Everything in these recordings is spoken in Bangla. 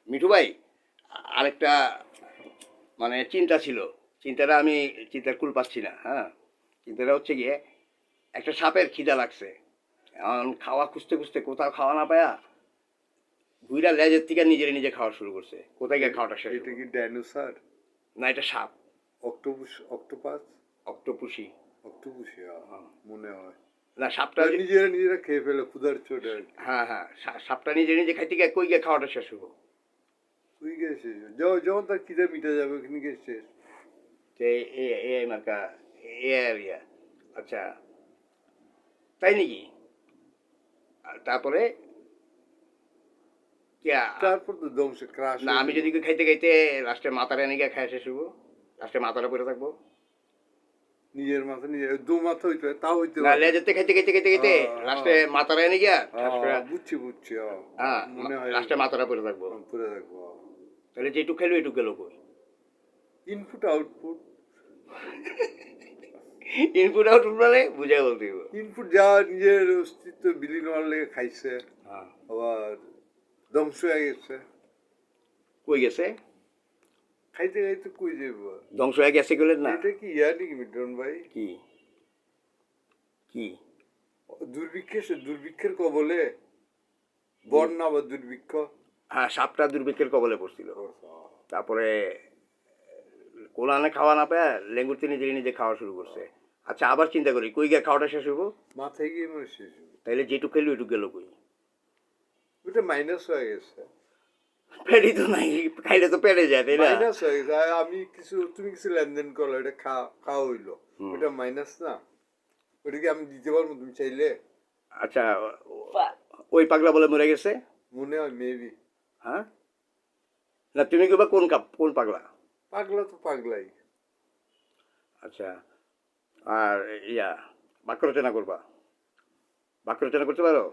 মিঠু ভাই, আরেকটা মানে চিন্তা ছিল। আমি চিন্তার কুল পাচ্ছি না। হ্যাঁ, চিন্তাটা হচ্ছে গিয়ে একটা সাপের খিদা লাগছে। এখন খাওয়া খুঁজতে খুঁজতে কোথাও খাওয়া না পায়া ঘুইরা লেজের থেকে নিজে খাওয়া শুরু করছে। কোথায় গিয়ে খাওয়াটা শেষ এটা হলো? কি ডাইনোসর? না, এটা সাপ। অক্টোপাস? অক্টোপাস? অক্টোপুসি। অক্টোপাসই মনে হয়। না, সাপটা নিজেরা খেয়ে ফেলে ক্ষুধার চোটে আর কি। হ্যাঁ হ্যাঁ, সাপটা নিজে খাইতে গিয়ে কই গিয়ে খাওয়াটা শেষ হবো? তুই গিয়ে শেষ যখন তার খিদে মিটে যাবে ওখানে গিয়ে শেষ। এই মার্কা এরিয়া। আচ্ছা, তাই নাকি? তারপরে তারপর তো ধ্বংস ক্রাশ। না, আমি যদি খাইতে খাইতে লাস্টে মাথাটা এনে গিয়ে খাই শেষ হবো, লাস্টে মাথাটা পরে থাকবো। নিজের মাথা নিজের দু মাথা হইতে তাও হইতে না, লেজেতে খাইতে খাইতে খাইতে খাইতে লাস্টে মাথাটা এনে গিয়া বুঝছি বুঝছি। হ্যাঁ, মনে হয় লাস্টে মাথাটা পরে থাকবো। পরে থাকবো। তাহলে যেটুক খেলো এটুক গেল কই? Input output. ইনপুট আউটপুট মানে বুঝাই বলতে হবে। ইনপুট যা নিজের অস্তিত্ব বিলীন হওয়ার লেগে খাইছে, আবার ধ্বংস হয়ে গেছে। কই গেছে? খাইতে খাইতে কই যাইব? ধ্বংস হয়ে গেছে গেলেন না? এটা কি ইয়া নাকি মিটন ভাই? কি কি দুর্ভিক্ষের কবলে? বন্যা বা দুর্ভিক্ষ? হ্যাঁ, সাপটা দুর্ভিক্ষের কবলে পড়ছিল। তারপরে কোলানে খাওয়া না পায় লেঙ্গুরতে নিজে খাওয়া শুরু করছে। আচ্ছা, আবার চিন্তা করি কই গিয়ে খাওয়াটা শেষ হইব? মাথায় গিয়ে মনে শেষ। তাইলে যেটুক খেলো এটুক গেল কই? ওটা মাইনাস হয়ে গেছে। পেটই তো নাই, খাইলে তো পেটে যায়, তাই না? মাইনাস হয়ে গেছে। তুমি কিছু লেনদেন করলো, এটা খাওয়া হইলো, ওটা মাইনাস না? ওটা কি আমি দিতে পারবো তুমি চাইলে? আচ্ছা, ওই পাগলা বলে মরে গেছে? মনে হয় মেবি। হ্যাঁ, না তুমি কইবা কোন পাগলা? পাগলা তো পাগলাই। আচ্ছা, আর বাক্য রচনা করবা? বাক্য রচনা করতে পারো?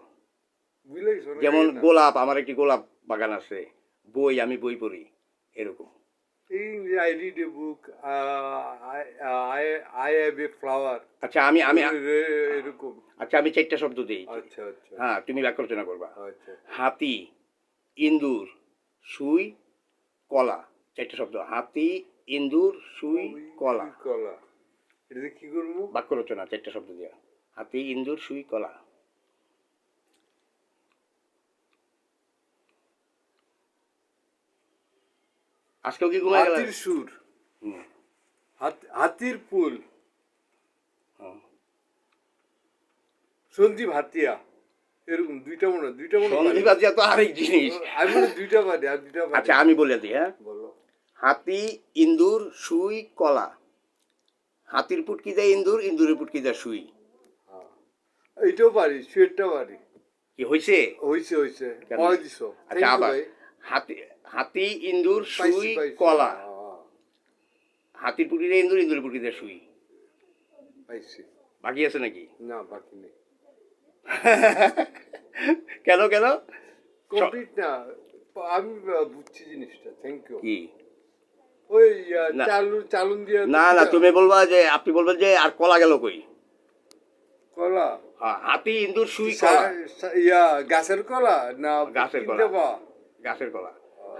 যেমন গোলাপ, আমার একটি গোলাপ বাগান আছে, আমি বই পড়ি, এরকম। I read a book. I have a flower. আচ্ছা, আমি এরকম। আচ্ছা, আমি 4টা শব্দ দিই। আচ্ছা আচ্ছা। হ্যাঁ, তুমি বাক্য রচনা করবা। আচ্ছা। হাতি, ইন্দুর, সুই, কলা। 4টা শব্দ। হাতি, ইন্দুর, সুই, কলা। কলা। এটা কি করবো? বাক্য রচনা 4টা শব্দ দিয়া। হাতি, ইন্দুর, সুই, কলা। আজকেও কি ঘুমায় গেল? হাতির সুর, হাতির পুল, সঞ্জীব হাতিয়া, এরকম দুইটা মনে সঞ্জীব হাতিয়া তো আরেক জিনিস। আমি বলি দুইটা পারি, আর দুইটা পারি। আচ্ছা, আমি বলে দিই। হ্যাঁ, বলো। হাতি, ইন্দুর, সুই, কলা। হাতির পুটকি দেয় ইন্দুর, ইন্দুরের পুটকি দেয় সুই। এইটাও পারি, সুয়েরটা পারি। কি হয়েছে? হয়েছে পরে দিছো। আচ্ছা, আবার হাতি, ইন্দুর, সুই, কলা। হাতির পুটকি দেয় ইন্দুর, ইন্দুরের পুটকি দেয় সুই। পাইছি। বাকি আছে নাকি? না, বাকি নেই। কেন? কমপ্লিট না। আমি বুঝছি জিনিসটা। Thank you. কি? ওই চালুন দিয়ে। না, তুমি বলবা যে, আপনি বলবেন যে আর কলা গেল কই? কলা? হাতি, ইন্দুর, সুই, কলা। গাছের কলা না? গাছের কলা। গাছের কলা।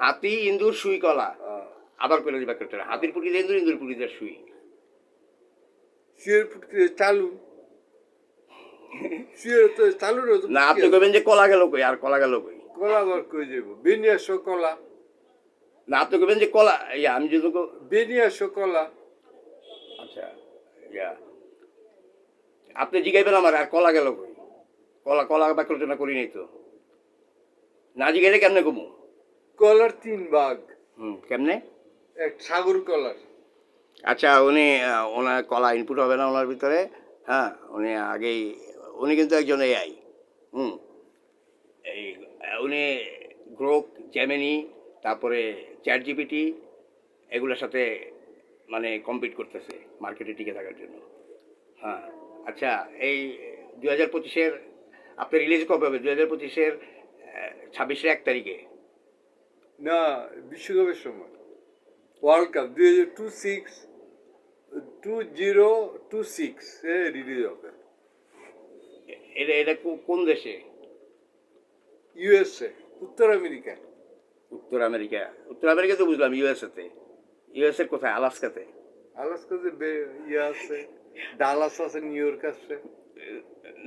হাতি, ইন্দুর, সুই, কলা। আবার করে দিবা করতে। হাতির পুটকি দেয় ইন্দুর, ইন্দুর পুটকি দেয় সুই। শুয়ের পুটকি চালু। শুয়ের তো চালুর। না, আপনি কইবেন যে কলা গেল কই, আর কলা গেল কই? কলা আবার কই যাব? বেনিয়াস কলা। না, আপনি কইবেন যে কলা, আমি যদি বেনিয়াস কলা। আচ্ছা, আপনি জিগাইবেন আমার আর কলা গেল কই? কলা বাক্য রচনা করি নাই তো। না জিগাইলে কেমনে কমু? কলার 3 ভাগ। কেমনে? এক সাগর কলার। আচ্ছা, ওনার কলা ইনপুট হবে না ওনার ভিতরে। হ্যাঁ, উনি কিন্তু একজন এআই। উনি গ্রোক, জেমিনি, তারপরে চ্যাট জিপিটি, এগুলোর সাথে মানে কম্পিট করতেছে মার্কেটে টিকে থাকার জন্য। হ্যাঁ, আচ্ছা, এই 2025-এর আপনার রিলিজ কবে হবে? 2025-এর 26-এর 1 তারিখে। না, বিশ্বকাপের সময়। ওয়ার্ল্ড কাপ 2026 রিলিজ হবে। এটা কোন দেশে? ইউএসএ, উত্তর আমেরিকা। উত্তর আমেরিকা, উত্তর আমেরিকা তো বুঝলাম, ইউএসএতে। ইউএসএর কোথায়? আলাস্কাতে? আলাস্কা যে ইয়ে আছে, ডালাস আছে, নিউ ইয়র্ক আছে।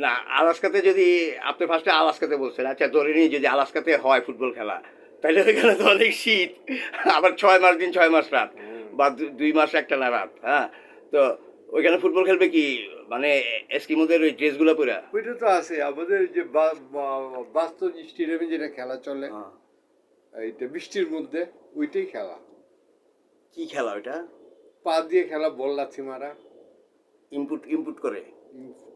না, আলাস্কাতে যদি আপনি ফার্স্টে আলাস্কাতে বলছেন, আচ্ছা ধরে নিই যদি আলাস্কাতে হয় ফুটবল খেলা, তাহলে ওইখানে তো অনেক শীত, আবার 6 মাস দিন 6 মাস রাত, বা 2 মাস একটা না রাত, হ্যাঁ। তো ওইখানে ফুটবল খেলবে কি মানে এস্কিমোদের ওই ড্রেসগুলো পরে? ওইটা তো আছে আমাদের যে বাস্তব স্টেডিয়ামে যেটা খেলা চলে, এইটা বৃষ্টির মধ্যে ওইটাই খেলা। কি খেলা ওইটা? পা দিয়ে খেলা, বল লাথি মারা, ইনপুট ইনপুট করে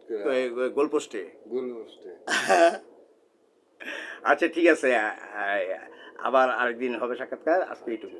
ফুট করে গোল পোস্টে। গোল পোস্টে। আচ্ছা ঠিক আছে, আবার আরেকদিন হবে সাক্ষাৎকার, আজকে এইটুকু।